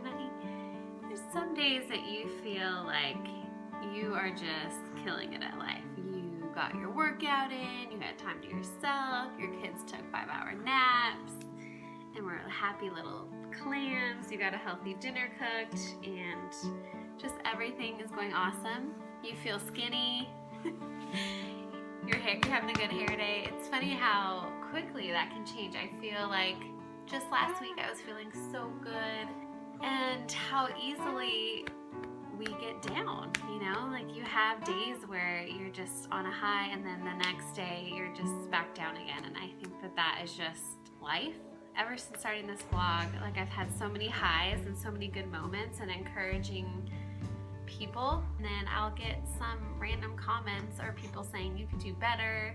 honey. There's some days that you feel like you are just killing it at life. You got your workout in, you had time to yourself, your kids took 5-hour naps, and we're happy little clams, you got a healthy dinner cooked, and just everything is going awesome. You feel skinny, you're having a good hair day. It's funny how quickly that can change. I feel like just last week I was feeling so good, and how easily we get down, you know? Like you have days where you're just on a high and then the next day you're just back down again, and I think that that is just life. Ever since starting this vlog, like I've had so many highs and so many good moments and encouraging people, and then I'll get some random comments or people saying you could do better.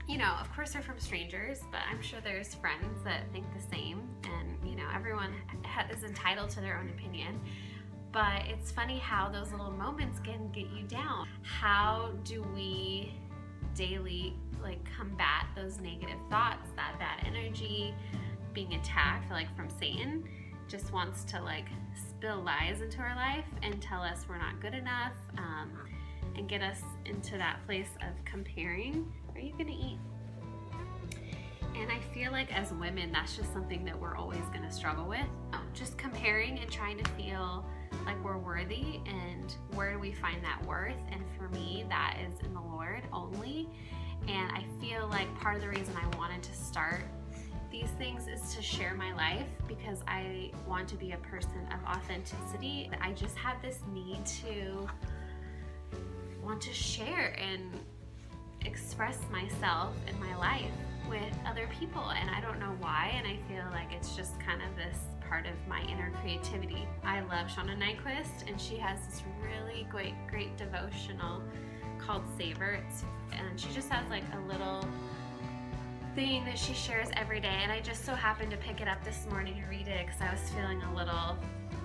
You know, of course they're from strangers, but I'm sure there's friends that think the same, and you know, everyone is entitled to their own opinion. But it's funny how those little moments can get you down. How do we daily combat those negative thoughts, that bad energy, being attacked from Satan? Just wants to spill lies into our life and tell us we're not good enough, and get us into that place of comparing. Are you gonna eat? And I feel like as women, that's just something that we're always gonna struggle with. Just comparing and trying to feel like we're worthy, and where do we find that worth? And for me, that is in the Lord only. And I feel like part of the reason I wanted to start these things is to share my life, because I want to be a person of authenticity. I just have this need to want to share and express myself and my life with other people, and I don't know why, and I feel like it's just kind of this part of my inner creativity. I love Shauna Nyquist, and she has this really great devotional called Savor, and she just has a little thing that she shares every day, and I just so happened to pick it up this morning and read it because I was feeling a little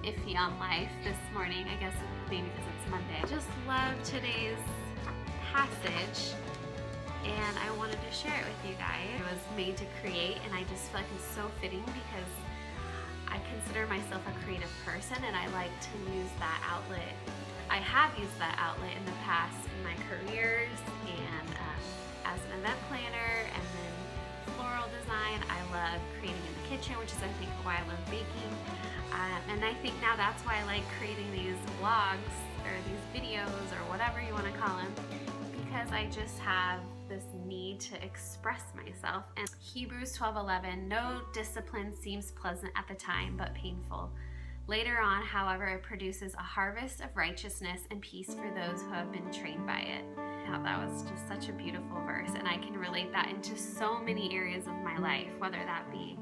iffy on life this morning. I guess maybe because it's Monday. I just love today's passage, and I wanted to share it with you guys. It was made to create, and I just feel like it's so fitting because I consider myself a creative person, and I like to use that outlet. I have used that outlet in the past in my careers, and as an event planner, and then floral design. I love creating in the kitchen, which is I think why I love baking. And I think now that's why I like creating these vlogs or these videos or whatever you want to call them, because I just have this need to express myself. And Hebrews 12:11, no discipline seems pleasant at the time, but painful. Later on, however, it produces a harvest of righteousness and peace for those who have been trained by it. I thought that was just such a beautiful verse, and I can relate that into so many areas of my life, whether that be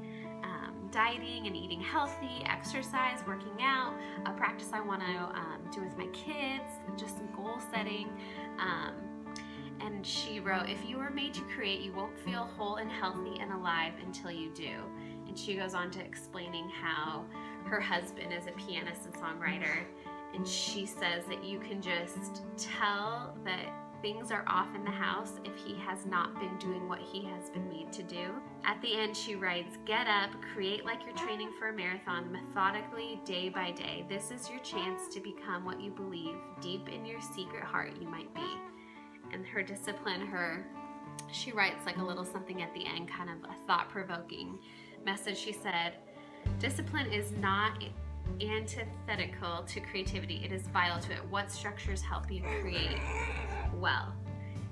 dieting and eating healthy, exercise, working out, a practice I want to do with my kids, just some goal setting. And she wrote, if you were made to create, you won't feel whole and healthy and alive until you do. And she goes on to explaining how her husband is a pianist and songwriter, and she says that you can just tell that things are off in the house if he has not been doing what he has been made to do. At the end, she writes, get up, create like you're training for a marathon, methodically, day by day. This is your chance to become what you believe deep in your secret heart you might be. And her discipline, she writes a little something at the end, kind of a thought-provoking message. She said, discipline is not antithetical to creativity. It is vital to it. What structures help you create well?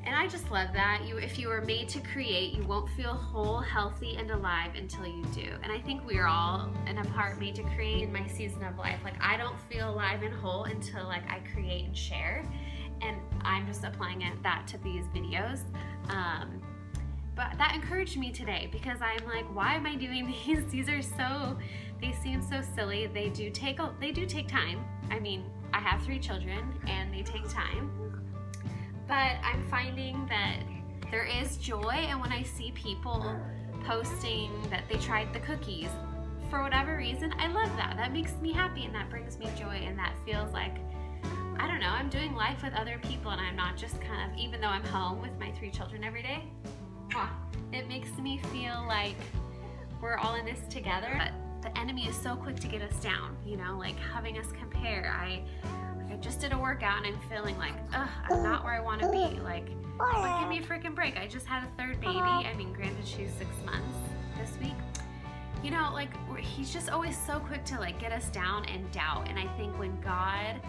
And I just love that. If you were made to create, you won't feel whole, healthy, and alive until you do. And I think we are all, in a part, made to create. In my season of life, I don't feel alive and whole until I create and share. And I'm just applying that to these videos. But that encouraged me today, because I'm like, why am I doing these? They seem so silly. They do take time. I mean, I have 3 children and they take time. But I'm finding that there is joy, and when I see people posting that they tried the cookies, for whatever reason, I love that. That makes me happy, and that brings me joy, and that feels like, I don't know, I'm doing life with other people, and I'm not just kind of, even though I'm home with my 3 children every day, it makes me feel like we're all in this together. But the enemy is so quick to get us down, like having us compare. I just did a workout and I'm feeling like, I'm not where I want to be. Like, but give me a freaking break. I just had a third baby. I mean, granted, she's 6 months this week. Like, he's just always so quick to like get us down and doubt. And I think when God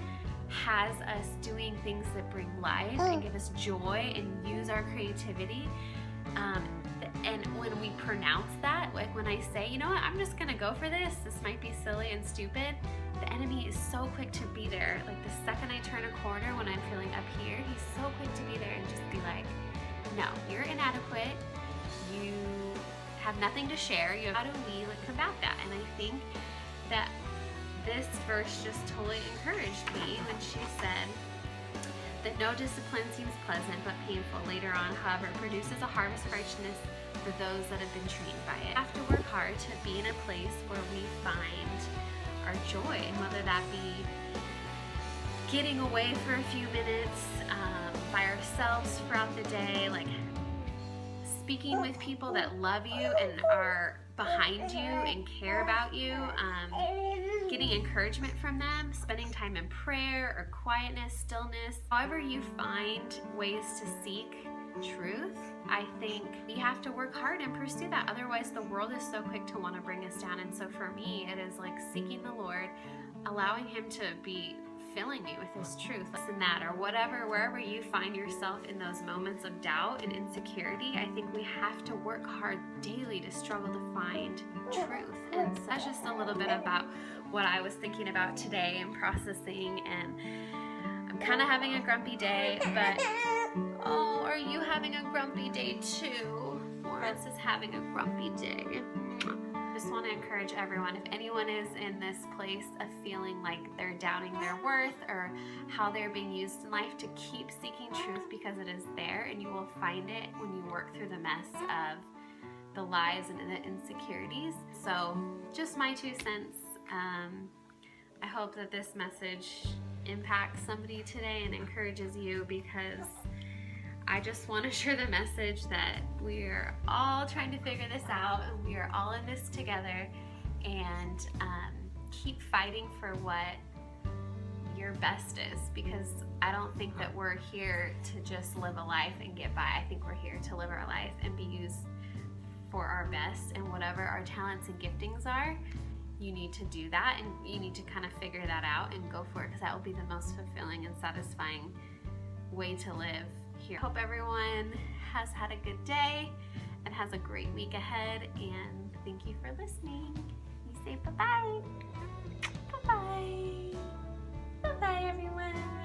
has us doing things that bring life and give us joy and use our creativity, and when we pronounce that, like when I say, I'm just gonna go for this might be silly and stupid, the enemy is so quick to be there. Like the second I turn a corner when I'm feeling up here, he's so quick to be there and just be like, no, you're inadequate, you have nothing to share. How do we combat that? And I think that this verse just totally encouraged me when she said that no discipline seems pleasant but painful later on, however, it produces a harvest of righteousness for those that have been trained by it. We have to work hard to be in a place where we find our joy, and whether that be getting away for a few minutes by ourselves throughout the day, like speaking with people that love you and are behind you and care about you, getting encouragement from them, spending time in prayer or quietness, stillness. However you find ways to seek truth, I think we have to work hard and pursue that. Otherwise, the world is so quick to want to bring us down. And so for me, it is like seeking the Lord, allowing Him to be filling me with His truth, and that, or whatever, wherever you find yourself in those moments of doubt and insecurity, I think we have to work hard daily to struggle to find truth. And so that's just a little bit about what I was thinking about today and processing. And I'm kind of having a grumpy day, but are you having a grumpy day too? Lawrence is having a grumpy day. Just want to encourage everyone, if anyone is in this place of feeling like they're doubting their worth or how they're being used in life, to keep seeking truth, because it is there and you will find it when you work through the mess of the lies and the insecurities. So just my 2 cents. I hope that this message impacts somebody today and encourages you, because I just want to share the message that we're all trying to figure this out and we are all in this together, and keep fighting for what your best is, because I don't think that we're here to just live a life and get by. I think we're here to live our life and be used for our best, and whatever our talents and giftings are, you need to do that, and you need to kind of figure that out and go for it, because that will be the most fulfilling and satisfying way to live here. Hope everyone has had a good day and has a great week ahead, and thank you for listening. You say bye-bye. Bye-bye. Bye-bye, everyone.